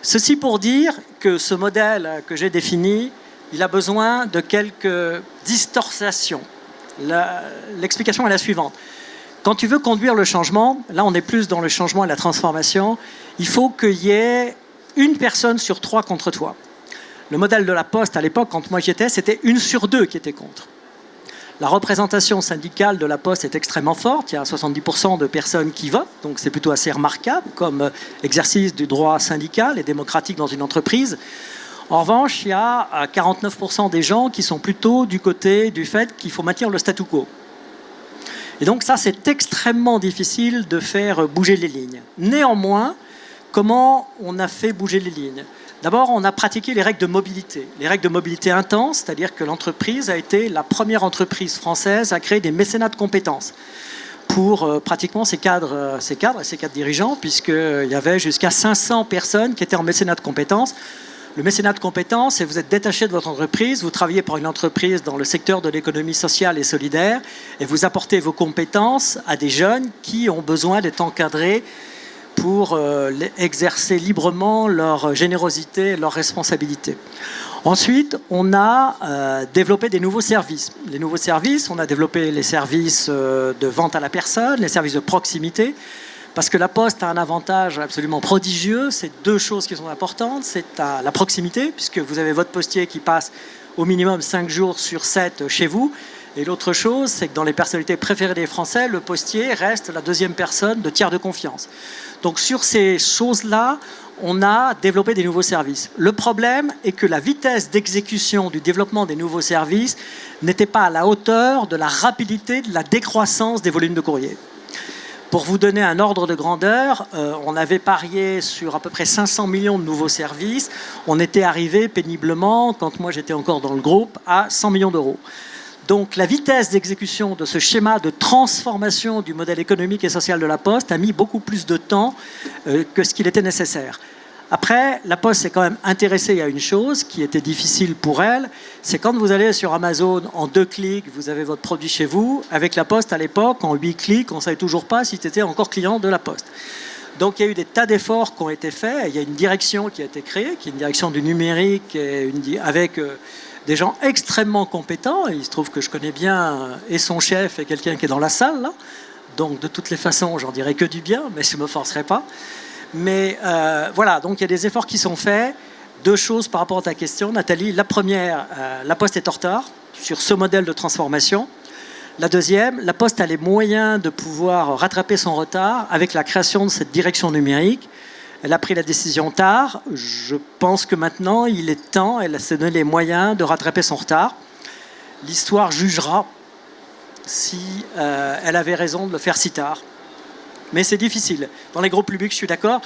Ceci pour dire que ce modèle que j'ai défini, il a besoin de quelques distorsions. L'explication est la suivante. Quand tu veux conduire le changement, là on est plus dans le changement et la transformation, il faut qu'il y ait une personne sur 3 contre toi. Le modèle de la Poste, à l'époque, quand moi j'y étais, c'était 1 sur 2 qui était contre. La représentation syndicale de la Poste est extrêmement forte. Il y a 70% de personnes qui votent, donc c'est plutôt assez remarquable comme exercice du droit syndical et démocratique dans une entreprise. En revanche, il y a 49% des gens qui sont plutôt du côté du fait qu'il faut maintenir le statu quo. Et donc ça, c'est extrêmement difficile de faire bouger les lignes. Néanmoins, comment on a fait bouger les lignes ? D'abord, on a pratiqué les règles de mobilité. Les règles de mobilité intense, c'est-à-dire que l'entreprise a été la première entreprise française à créer des mécénats de compétences pour pratiquement ses cadres et ses cadres dirigeants, puisqu'il y avait jusqu'à 500 personnes qui étaient en mécénat de compétences. Le mécénat de compétences, c'est vous êtes détaché de votre entreprise, vous travaillez pour une entreprise dans le secteur de l'économie sociale et solidaire, et vous apportez vos compétences à des jeunes qui ont besoin d'être encadrés pour exercer librement leur générosité et leur responsabilité. Ensuite, on a développé des nouveaux services. Les nouveaux services, on a développé les services de vente à la personne, les services de proximité, parce que la Poste a un avantage absolument prodigieux. C'est 2 choses qui sont importantes. C'est la proximité, puisque vous avez votre postier qui passe au minimum 5 jours sur 7 chez vous. Et l'autre chose, c'est que dans les personnalités préférées des Français, le postier reste la 2e personne de tiers de confiance. Donc sur ces choses-là, on a développé des nouveaux services. Le problème est que la vitesse d'exécution du développement des nouveaux services n'était pas à la hauteur de la rapidité de la décroissance des volumes de courrier. Pour vous donner un ordre de grandeur, on avait parié sur à peu près 500 millions de nouveaux services. On était arrivé péniblement, quand moi j'étais encore dans le groupe, à 100 millions d'euros. Donc la vitesse d'exécution de ce schéma de transformation du modèle économique et social de la Poste a mis beaucoup plus de temps que ce qu'il était nécessaire. Après, la Poste s'est quand même intéressée à une chose qui était difficile pour elle, c'est quand vous allez sur Amazon, en 2 clics, vous avez votre produit chez vous. Avec la Poste, à l'époque, en 8 clics, on ne savait toujours pas si tu étais encore client de la Poste. Donc il y a eu des tas d'efforts qui ont été faits. Il y a une direction qui a été créée, qui est une direction du numérique, avec des gens extrêmement compétents. Et il se trouve que je connais bien et son chef et quelqu'un qui est dans la salle, là. Donc de toutes les façons, j'en dirais que du bien, mais je ne me forcerai pas. Mais voilà, donc il y a des efforts qui sont faits. 2 choses par rapport à ta question, Nathalie. La première, la Poste est en retard sur ce modèle de transformation. La deuxième, la Poste a les moyens de pouvoir rattraper son retard avec la création de cette direction numérique. Elle a pris la décision tard. Je pense que maintenant, il est temps, elle s'est donné les moyens de rattraper son retard. L'histoire jugera si elle avait raison de le faire si tard. Mais c'est difficile. Dans les groupes publics, je suis d'accord.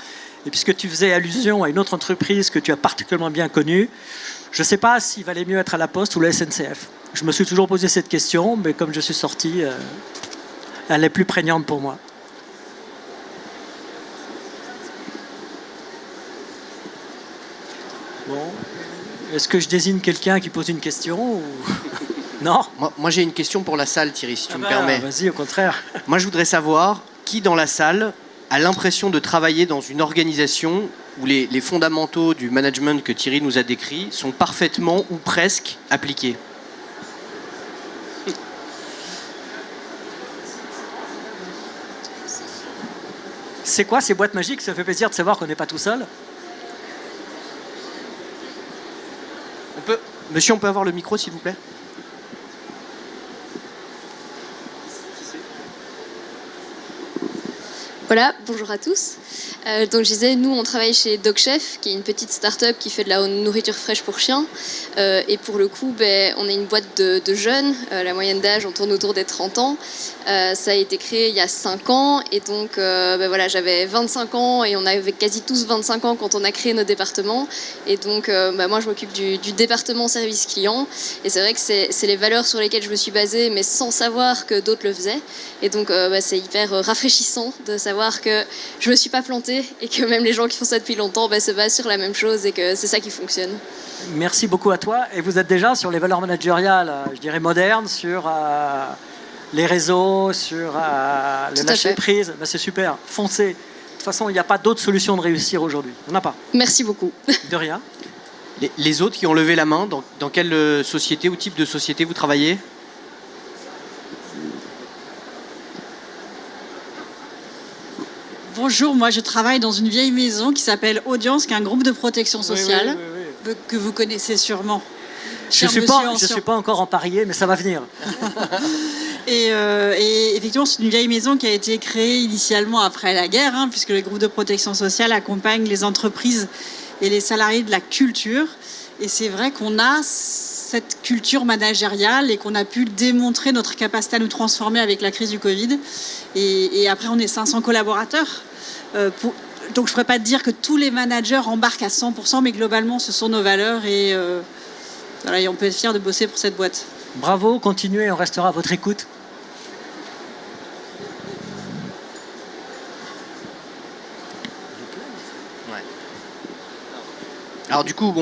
Et puisque tu faisais allusion à une autre entreprise que tu as particulièrement bien connue, je ne sais pas s'il valait mieux être à la Poste ou la SNCF. Je me suis toujours posé cette question, mais comme je suis sorti, elle est plus prégnante pour moi. Bon, est-ce que je désigne quelqu'un qui pose une question ou... Non ? Moi j'ai une question pour la salle, Thierry, si tu me permets. Vas-y, au contraire. Moi je voudrais savoir qui dans la salle a l'impression de travailler dans une organisation où les fondamentaux du management que Thierry nous a décrits sont parfaitement ou presque appliqués. C'est quoi ces boîtes magiques ? Ça fait plaisir de savoir qu'on n'est pas tout seul. Monsieur, on peut avoir le micro, s'il vous plaît? Voilà, bonjour à tous. Donc je disais, nous on travaille chez DogChef, qui est une petite start-up qui fait de la nourriture fraîche pour chiens. Et pour le coup, on est une boîte de jeunes. La moyenne d'âge, on tourne autour des 30 ans. Ça a été créé il y a 5 ans. Et donc voilà, j'avais 25 ans et on avait quasi tous 25 ans quand on a créé nos départements. Et donc moi je m'occupe du département service client. Et c'est vrai que c'est les valeurs sur lesquelles je me suis basée, mais sans savoir que d'autres le faisaient. Et donc c'est hyper rafraîchissant de savoir que je me suis pas plantée et que même les gens qui font ça depuis longtemps se basent sur la même chose et que c'est ça qui fonctionne. Merci beaucoup à toi. Et vous êtes déjà sur les valeurs managériales, je dirais modernes, sur les réseaux, sur le lâcher prise. C'est super, foncez. De toute façon, il n'y a pas d'autre solution de réussir aujourd'hui. On n'a pas. Merci beaucoup. De rien. Les autres qui ont levé la main, dans quelle société ou type de société vous travaillez? Bonjour, moi je travaille dans une vieille maison qui s'appelle Audience, qui est un groupe de protection sociale, oui. Que vous connaissez sûrement. Je ne suis pas encore emparié, mais ça va venir. Et effectivement, c'est une vieille maison qui a été créée initialement après la guerre, puisque les groupes de protection sociale accompagnent les entreprises et les salariés de la culture. Et c'est vrai qu'on a cette culture managériale et qu'on a pu démontrer notre capacité à nous transformer avec la crise du Covid. Et après, on est 500 collaborateurs. Donc, je ne pourrais pas te dire que tous les managers embarquent à 100%, mais globalement, ce sont nos valeurs et on peut être fiers de bosser pour cette boîte. Bravo, continuez, on restera à votre écoute. Ouais. Alors du coup,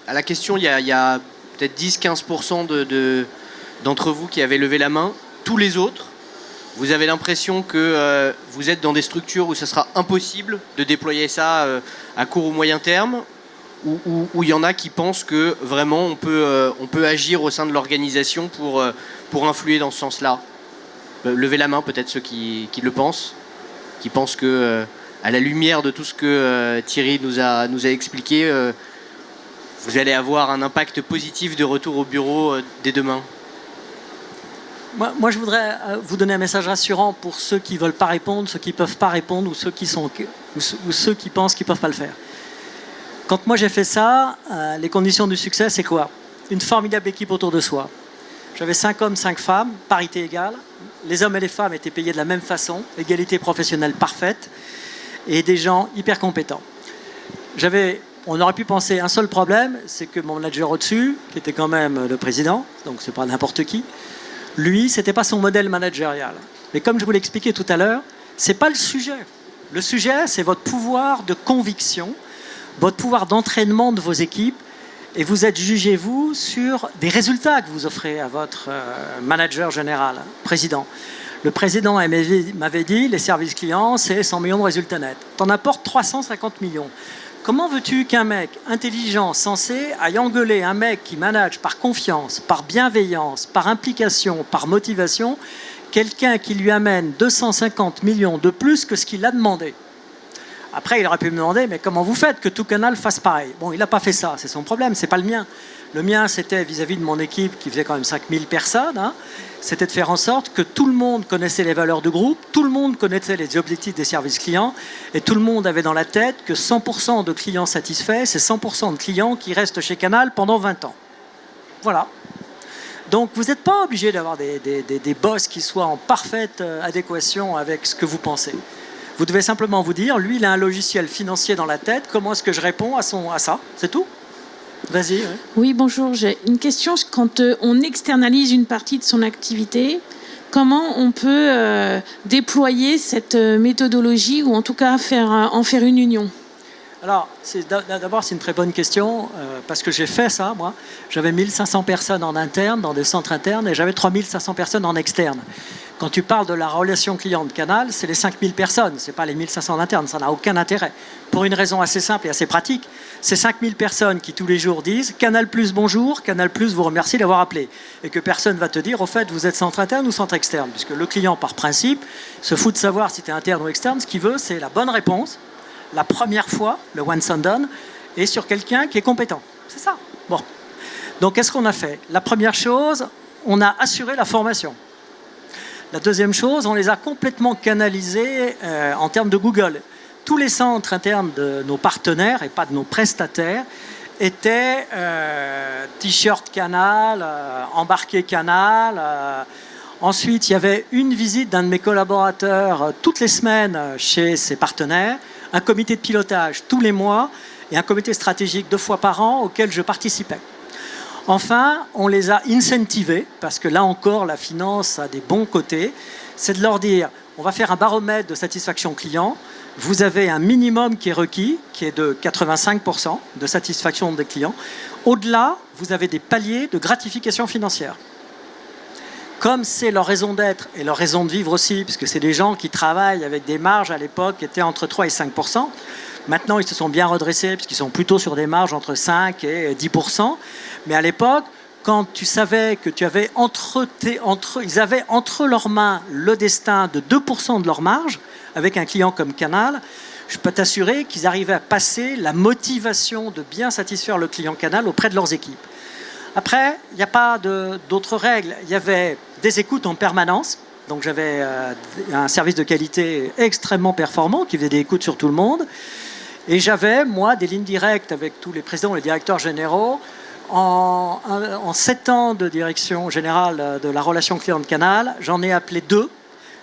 à la question, il y a peut-être 10-15% d'entre vous qui avaient levé la main. Tous les autres, vous avez l'impression que vous êtes dans des structures où ce sera impossible de déployer ça à court ou moyen terme, où il y en a qui pensent que vraiment on peut agir au sein de l'organisation pour influer dans ce sens-là. Levez la main, peut-être ceux qui le pensent, qui pensent que à la lumière de tout ce que Thierry nous a expliqué, vous allez avoir un impact positif de retour au bureau dès demain. Moi, je voudrais vous donner un message rassurant pour ceux qui ne veulent pas répondre, ceux qui ne peuvent pas répondre ou ceux qui pensent qu'ils ne peuvent pas le faire. Quand moi j'ai fait ça, les conditions du succès, c'est quoi? Une formidable équipe autour de soi. J'avais 5 hommes, 5 femmes, parité égale. Les hommes et les femmes étaient payés de la même façon, égalité professionnelle parfaite, et des gens hyper compétents. On aurait pu penser un seul problème, c'est que mon manager au-dessus, qui était quand même le président, donc c'est pas n'importe qui, lui, c'était pas son modèle managérial. Mais comme je vous l'ai expliqué tout à l'heure, c'est pas le sujet. Le sujet, c'est votre pouvoir de conviction, votre pouvoir d'entraînement de vos équipes, et vous êtes jugé, vous, sur des résultats que vous offrez à votre manager général, président. Le président m'avait dit, les services clients, c'est 100 millions de résultats nets. T'en apportes 350 millions. Comment veux-tu qu'un mec intelligent, sensé, aille engueuler un mec qui manage par confiance, par bienveillance, par implication, par motivation, quelqu'un qui lui amène 250 millions de plus que ce qu'il a demandé? Après, il aurait pu me demander, mais comment vous faites que tout canal fasse pareil? Bon, il n'a pas fait ça, c'est son problème, c'est pas le mien. Le mien, c'était vis-à-vis de mon équipe qui faisait quand même 5000 personnes, c'était de faire en sorte que tout le monde connaissait les valeurs du groupe, tout le monde connaissait les objectifs des services clients, et tout le monde avait dans la tête que 100% de clients satisfaits, c'est 100% de clients qui restent chez Canal pendant 20 ans. Voilà. Donc vous n'êtes pas obligé d'avoir des boss qui soient en parfaite adéquation avec ce que vous pensez. Vous devez simplement vous dire, lui, il a un logiciel financier dans la tête, comment est-ce que je réponds à ça? C'est tout? Vas-y. Oui, bonjour. J'ai une question. Quand on externalise une partie de son activité, comment on peut déployer cette méthodologie ou en tout cas en faire une union? Alors, d'abord, c'est une très bonne question parce que j'ai fait ça, moi. J'avais 1500 personnes en interne, dans des centres internes, et j'avais 3500 personnes en externe. Quand tu parles de la relation client de Canal, c'est les 5000 personnes, c'est pas les 1500 internes, ça n'a aucun intérêt. Pour une raison assez simple et assez pratique, c'est 5000 personnes qui tous les jours disent « Canal Plus, bonjour, Canal Plus vous remercie d'avoir appelé ». Et que personne va te dire « Au fait, vous êtes centre interne ou centre externe ?» Puisque le client, par principe, se fout de savoir si tu es interne ou externe. Ce qu'il veut, c'est la bonne réponse, la première fois, le once and done, et sur quelqu'un qui est compétent. C'est ça. Bon. Donc, qu'est-ce qu'on a fait? La première chose, on a assuré la formation. La deuxième chose, on les a complètement canalisés en termes de Google. Tous les centres internes de nos partenaires, et pas de nos prestataires, étaient t-shirt Canal, embarqué Canal. Ensuite, il y avait une visite d'un de mes collaborateurs toutes les semaines chez ses partenaires, un comité de pilotage tous les mois et un comité stratégique 2 fois par an auquel je participais. Enfin, on les a incentivés, parce que là encore, la finance a des bons côtés, c'est de leur dire, on va faire un baromètre de satisfaction client, vous avez un minimum qui est requis, qui est de 85% de satisfaction des clients. Au-delà, vous avez des paliers de gratification financière. Comme c'est leur raison d'être et leur raison de vivre aussi, puisque c'est des gens qui travaillent avec des marges à l'époque qui étaient entre 3 et 5%. Maintenant, ils se sont bien redressés, puisqu'ils sont plutôt sur des marges entre 5 et 10%. Mais à l'époque, quand tu savais que tu avais ils avaient entre leurs mains le destin de 2% de leur marge, avec un client comme Canal, je peux t'assurer qu'ils arrivaient à passer la motivation de bien satisfaire le client Canal auprès de leurs équipes. Après, il n'y a pas d'autres règles. Il y avait des écoutes en permanence. Donc j'avais un service de qualité extrêmement performant qui faisait des écoutes sur tout le monde. Et j'avais, moi, des lignes directes avec tous les présidents et les directeurs généraux. En 7 ans de direction générale de la relation client de Canal, j'en ai appelé 2.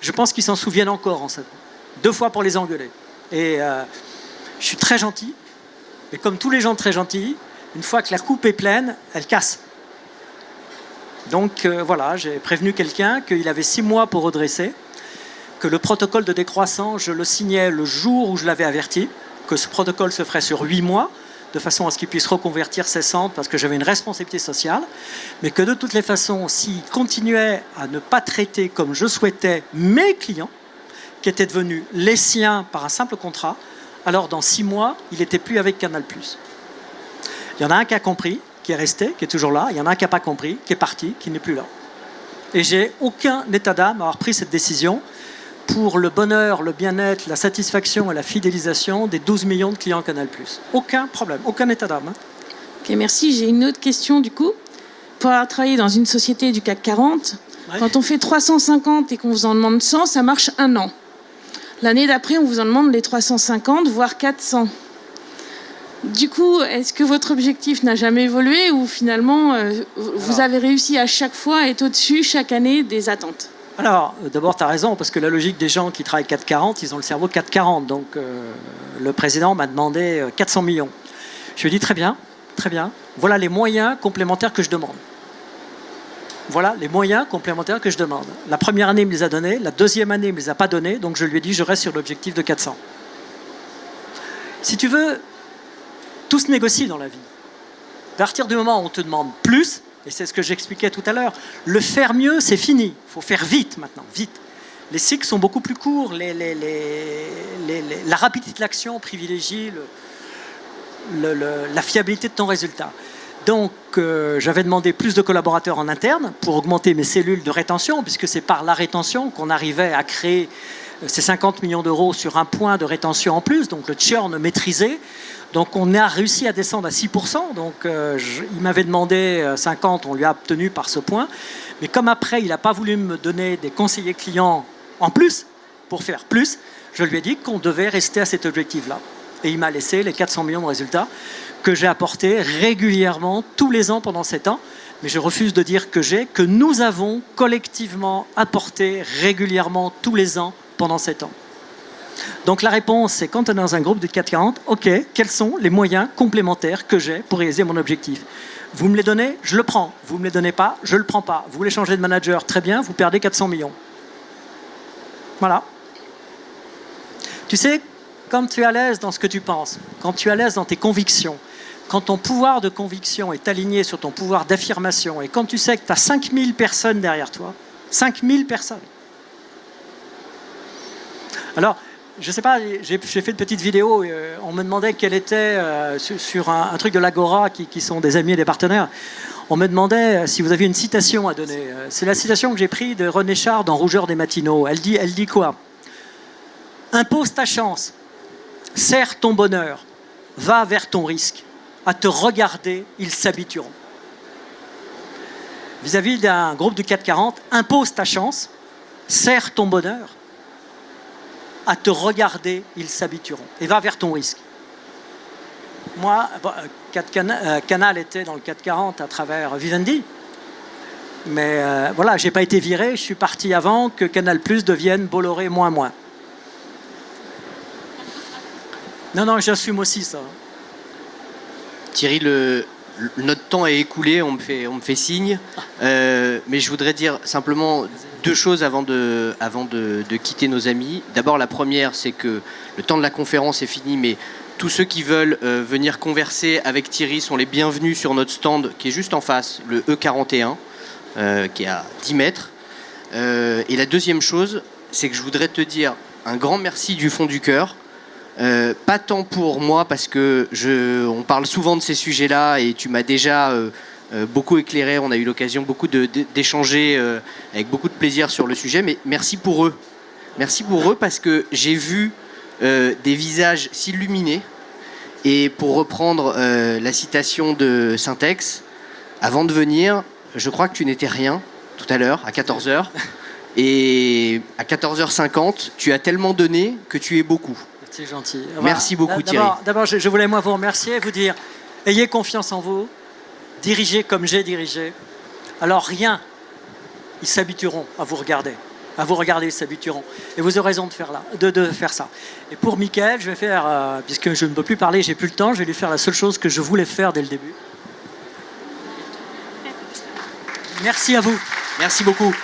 Je pense qu'ils s'en souviennent encore en 7 ans. 2 fois pour les engueuler. Et je suis très gentil. Mais comme tous les gens très gentils, une fois que la coupe est pleine, elle casse. Donc voilà, j'ai prévenu quelqu'un qu'il avait 6 mois pour redresser, que le protocole de décroissance, je le signais le jour où je l'avais averti, que ce protocole se ferait sur 8 mois, de façon à ce qu'il puisse reconvertir ses centres, parce que j'avais une responsabilité sociale, mais que de toutes les façons, s'il continuait à ne pas traiter comme je souhaitais mes clients, qui étaient devenus les siens par un simple contrat, alors dans 6 mois, il n'était plus avec Canal+. Il y en a un qui a compris, qui est resté, qui est toujours là. Il y en a un qui n'a pas compris, qui est parti, qui n'est plus là. Et j'ai aucun état d'âme à avoir pris cette décision pour le bonheur, le bien-être, la satisfaction et la fidélisation des 12 millions de clients Canal+. Aucun problème, aucun état d'âme. Ok, merci. J'ai une autre question du coup. Pour avoir travaillé dans une société du CAC 40, quand on fait 350 et qu'on vous en demande 100, ça marche 1 an. L'année d'après, on vous en demande les 350, voire 400. Du coup, est-ce que votre objectif n'a jamais évolué ou finalement, vous avez réussi à chaque fois à être au-dessus chaque année des attentes? Alors, d'abord, tu as raison, parce que la logique des gens qui travaillent 440, ils ont le cerveau 440. Donc, le président m'a demandé 400 millions. Je lui ai dit, très bien, voilà les moyens complémentaires que je demande. Voilà les moyens complémentaires que je demande. La première année, il me les a donnés. La deuxième année, il ne me les a pas donnés. Donc, je lui ai dit, je reste sur l'objectif de 400. Si tu veux, tout se négocie dans la vie. À partir du moment où on te demande plus, et c'est ce que j'expliquais tout à l'heure, le faire mieux, c'est fini. Il faut faire vite maintenant, vite. Les cycles sont beaucoup plus courts. La rapidité de l'action privilégie la fiabilité de ton résultat. Donc, j'avais demandé plus de collaborateurs en interne pour augmenter mes cellules de rétention, puisque c'est par la rétention qu'on arrivait à créer ces 50 millions d'euros sur un point de rétention en plus, donc le churn maîtrisé. Donc, on a réussi à descendre à 6%. Donc, il m'avait demandé 50, on lui a obtenu par ce point. Mais comme après, il n'a pas voulu me donner des conseillers clients en plus, pour faire plus, je lui ai dit qu'on devait rester à cet objectif-là. Et il m'a laissé les 400 millions de résultats que j'ai apportés régulièrement, tous les ans pendant 7 ans. Mais je refuse de dire que nous avons collectivement apporté régulièrement tous les ans pendant 7 ans. Donc la réponse, c'est quand on est dans un groupe de 440, ok, quels sont les moyens complémentaires que j'ai pour réaliser mon objectif? Vous me les donnez, je le prends. Vous ne me les donnez pas, je ne le prends pas. Vous voulez changer de manager, très bien, vous perdez 400 millions. Voilà. Tu sais, quand tu es à l'aise dans ce que tu penses, quand tu es à l'aise dans tes convictions, quand ton pouvoir de conviction est aligné sur ton pouvoir d'affirmation, et quand tu sais que tu as 5000 personnes derrière toi, 5000 personnes. Alors, je ne sais pas, j'ai fait une petite vidéo, on me demandait quelle était, sur un truc de l'Agora, qui sont des amis et des partenaires, on me demandait si vous aviez une citation à donner. C'est la citation que j'ai prise de René Char dans Rougeur des matinaux. Elle dit quoi? Impose ta chance, serre ton bonheur, va vers ton risque. À te regarder, ils s'habitueront. vis-à-vis d'un groupe du 440, impose ta chance, serre ton bonheur, à te regarder, ils s'habitueront. Et va vers ton risque. Moi, Canal était dans le 440 à travers Vivendi. Mais voilà, j'ai pas été viré, je suis parti avant que Canal+ devienne Bolloré moins. Non, j'assume aussi ça. Thierry, notre temps est écoulé, on me fait signe. Mais je voudrais dire simplement 2 choses avant de quitter nos amis. D'abord, la première, c'est que le temps de la conférence est fini, mais tous ceux qui veulent venir converser avec Thierry sont les bienvenus sur notre stand qui est juste en face, le E41, qui est à 10 mètres. Et la deuxième chose, c'est que je voudrais te dire un grand merci du fond du cœur. Pas tant pour moi, parce que on parle souvent de ces sujets-là et tu m'as déjà beaucoup éclairé. On a eu l'occasion beaucoup d'échanger avec beaucoup de plaisir sur le sujet. Mais merci pour eux. Merci pour eux parce que j'ai vu des visages s'illuminer. Et pour reprendre la citation de Saint-Ex, avant de venir, je crois que tu n'étais rien tout à l'heure, à 14h. Et à 14h50, tu as tellement donné que tu es beaucoup. C'est gentil. Merci beaucoup, Thierry. D'abord, je voulais moi vous remercier et vous dire, ayez confiance en vous, dirigez comme j'ai dirigé. Alors rien, ils s'habitueront à vous regarder. À vous regarder, ils s'habitueront. Et vous aurez raison de faire ça. Et pour Mickaël, je vais faire, puisque je ne peux plus parler, j'ai plus le temps, je vais lui faire la seule chose que je voulais faire dès le début. Merci à vous. Merci beaucoup.